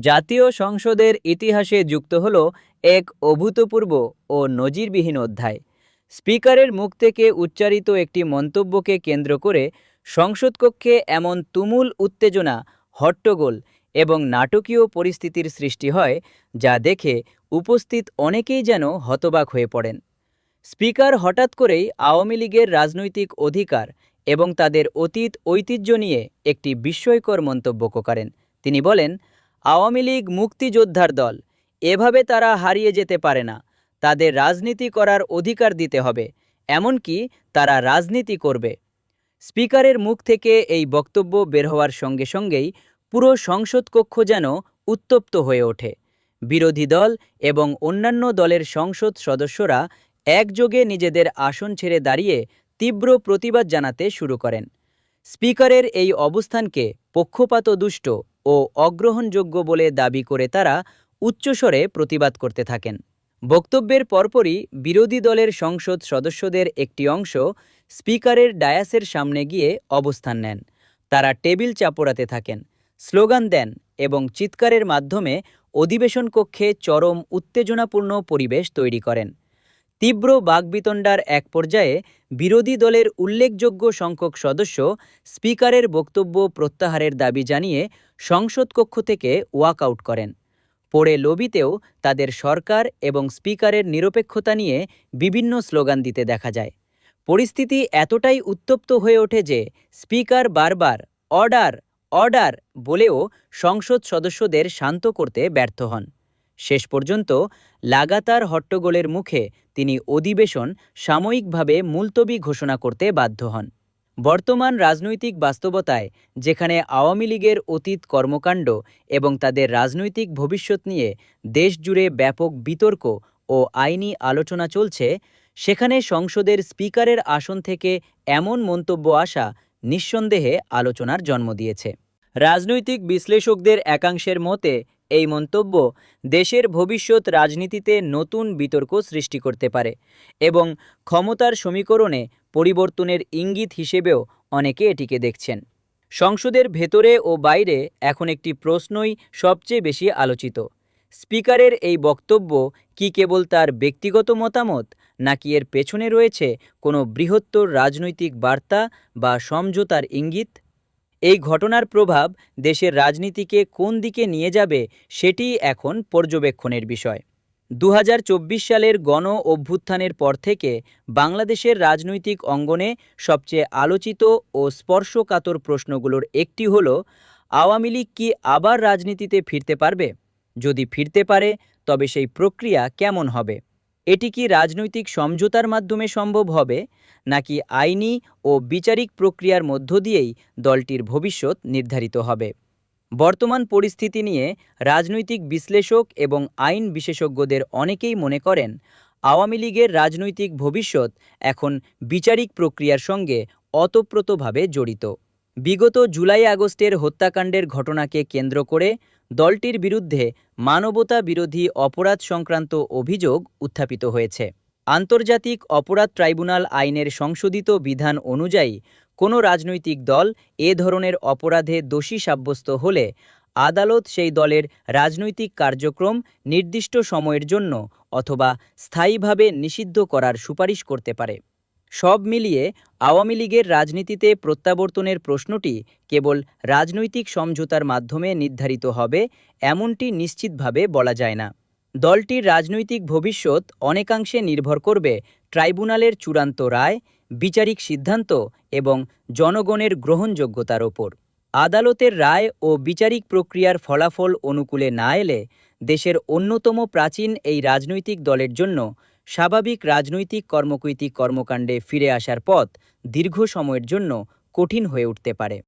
জাতীয় সংসদের ইতিহাসে যুক্ত হল এক অভূতপূর্ব ও নজিরবিহীন অধ্যায়। স্পিকারের মুখ থেকে উচ্চারিত একটি মন্তব্যকে কেন্দ্র করে সংসদ কক্ষে এমন তুমুল উত্তেজনা, হট্টগোল এবং নাটকীয় পরিস্থিতির সৃষ্টি হয়, যা দেখে উপস্থিত অনেকেই যেন হতবাক হয়ে পড়েন। স্পিকার হঠাৎ করেই আওয়ামী লীগের রাজনৈতিক অধিকার এবং তাদের অতীত ঐতিহ্য নিয়ে একটি বিস্ময়কর মন্তব্য করেন। তিনি বলেন, আওয়ামী লীগ মুক্তিযোদ্ধার দল, এভাবে তারা হারিয়ে যেতে পারে না। তাদের রাজনীতি করার অধিকার দিতে হবে, এমনকি তারা রাজনীতি করবে। স্পিকারের মুখ থেকে এই বক্তব্য বের হওয়ার সঙ্গে সঙ্গেই পুরো সংসদ কক্ষ যেন উত্তপ্ত হয়ে ওঠে। বিরোধী দল এবং অন্যান্য দলের সংসদ সদস্যরা একযোগে নিজেদের আসন ছেড়ে দাঁড়িয়ে তীব্র প্রতিবাদ জানাতে শুরু করেন। স্পিকারের এই অবস্থানকে পক্ষপাতদুষ্ট ও অগ্রহণযোগ্য বলে দাবি করে তারা উচ্চস্বরে প্রতিবাদ করতে থাকেন। বক্তব্যের পরপরই বিরোধী দলের সংসদ সদস্যদের একটি অংশ স্পিকারের ডায়াসের সামনে গিয়ে অবস্থান নেন। তারা টেবিল চাপড়াতে থাকেন, স্লোগান দেন এবং চিৎকারের মাধ্যমে অধিবেশন কক্ষে চরম উত্তেজনাপূর্ণ পরিবেশ তৈরি করেন। তীব্র বাকবিতণ্ডার এক পর্যায়ে বিরোধী দলের উল্লেখযোগ্য সংখ্যক সদস্য স্পিকারের বক্তব্য প্রত্যাহারের দাবি জানিয়ে সংসদ কক্ষ থেকে ওয়াকআউট করেন। পরে লবিতেও তাদের সরকার এবং স্পিকারের নিরপেক্ষতা নিয়ে বিভিন্ন স্লোগান দিতে দেখা যায়। পরিস্থিতি এতটাই উত্তপ্ত হয়ে ওঠে যে স্পিকার বারবার অর্ডার অর্ডার বলেও সংসদ সদস্যদের শান্ত করতে ব্যর্থ হন। শেষ পর্যন্ত লাগাতার হট্টগোলের মুখে তিনি অধিবেশন সাময়িকভাবে মুলতবি ঘোষণা করতে বাধ্য হন। বর্তমান রাজনৈতিক বাস্তবতায়, যেখানে আওয়ামী লীগের অতীত কর্মকাণ্ড এবং তাদের রাজনৈতিক ভবিষ্যৎ নিয়ে দেশজুড়ে ব্যাপক বিতর্ক ও আইনি আলোচনা চলছে, সেখানে সংসদের স্পিকারের আসন থেকে এমন মন্তব্য আসা নিঃসন্দেহে আলোচনার জন্ম দিয়েছে। রাজনৈতিক বিশ্লেষকদের একাংশের মতে এই মন্তব্য দেশের ভবিষ্যৎ রাজনীতিতে নতুন বিতর্ক সৃষ্টি করতে পারে এবং ক্ষমতার সমীকরণে পরিবর্তনের ইঙ্গিত হিসেবেও অনেকে এটিকে দেখছেন। সংসদের ভেতরে ও বাইরে এখন একটি প্রশ্নই সবচেয়ে বেশি আলোচিত। স্পিকারের এই বক্তব্য কি কেবল তার ব্যক্তিগত মতামত, নাকি এর পেছনে রয়েছে কোনো বৃহত্তর রাজনৈতিক বার্তা বা সমঝোতার ইঙ্গিত? এই ঘটনার প্রভাব দেশের রাজনীতিকে কোন দিকে নিয়ে যাবে সেটিই এখন পর্যবেক্ষণের বিষয়। 2024 সালের গণ অভ্যুত্থানের পর থেকে বাংলাদেশের রাজনৈতিক অঙ্গনে সবচেয়ে আলোচিত ও স্পর্শকাতর প্রশ্নগুলোর একটি হল, আওয়ামী লীগ কি আবার রাজনীতিতে ফিরতে পারবে? যদি ফিরতে পারে, তবে সেই প্রক্রিয়া কেমন হবে? এটি কি রাজনৈতিক সমঝোতার মাধ্যমে সম্ভব হবে, নাকি আইনি ও বিচারিক প্রক্রিয়ার মধ্য দিয়েই দলটির ভবিষ্যৎ নির্ধারিত হবে? বর্তমান পরিস্থিতি নিয়ে রাজনৈতিক বিশ্লেষক এবং আইন বিশেষজ্ঞদের অনেকেই মনে করেন, আওয়ামী লীগের রাজনৈতিক ভবিষ্যৎ এখন বিচারিক প্রক্রিয়ার সঙ্গে ওতপ্রোতভাবে জড়িত। বিগত জুলাই-আগস্টের হত্যাকাণ্ডের ঘটনাকে কেন্দ্র করে দলটির বিরুদ্ধে মানবতা বিরোধী অপরাধ সংক্রান্ত অভিযোগ উত্থাপিত হয়েছে। আন্তর্জাতিক অপরাধ ট্রাইব্যুনাল আইনের সংশোধিত বিধান অনুযায়ী কোনো রাজনৈতিক দল এ ধরনের অপরাধে দোষী সাব্যস্ত হলে আদালত সেই দলের রাজনৈতিক কার্যক্রম নির্দিষ্ট সময়ের জন্য অথবা স্থায়ীভাবে নিষিদ্ধ করার সুপারিশ করতে পারে। সব মিলিয়ে আওয়ামী লীগের রাজনীতিতে প্রত্যাবর্তনের প্রশ্নটি কেবল রাজনৈতিক সমঝোতার মাধ্যমে নির্ধারিত হবে এমনটি নিশ্চিতভাবে বলা যায় না। দলটির রাজনৈতিক ভবিষ্যৎ অনেকাংশে নির্ভর করবে ট্রাইব্যুনালের চূড়ান্ত রায়, বিচারিক সিদ্ধান্ত এবং জনগণের গ্রহণযোগ্যতার ওপর। আদালতের রায় ও বিচারিক প্রক্রিয়ার ফলাফল অনুকূলে না এলে দেশের অন্যতম প্রাচীন এই রাজনৈতিক দলের জন্য স্বাভাবিক রাজনৈতিক কর্মকাণ্ডে ফিরে আসার পথ দীর্ঘ সময়ের জন্য কঠিন হয়ে উঠতে পারে।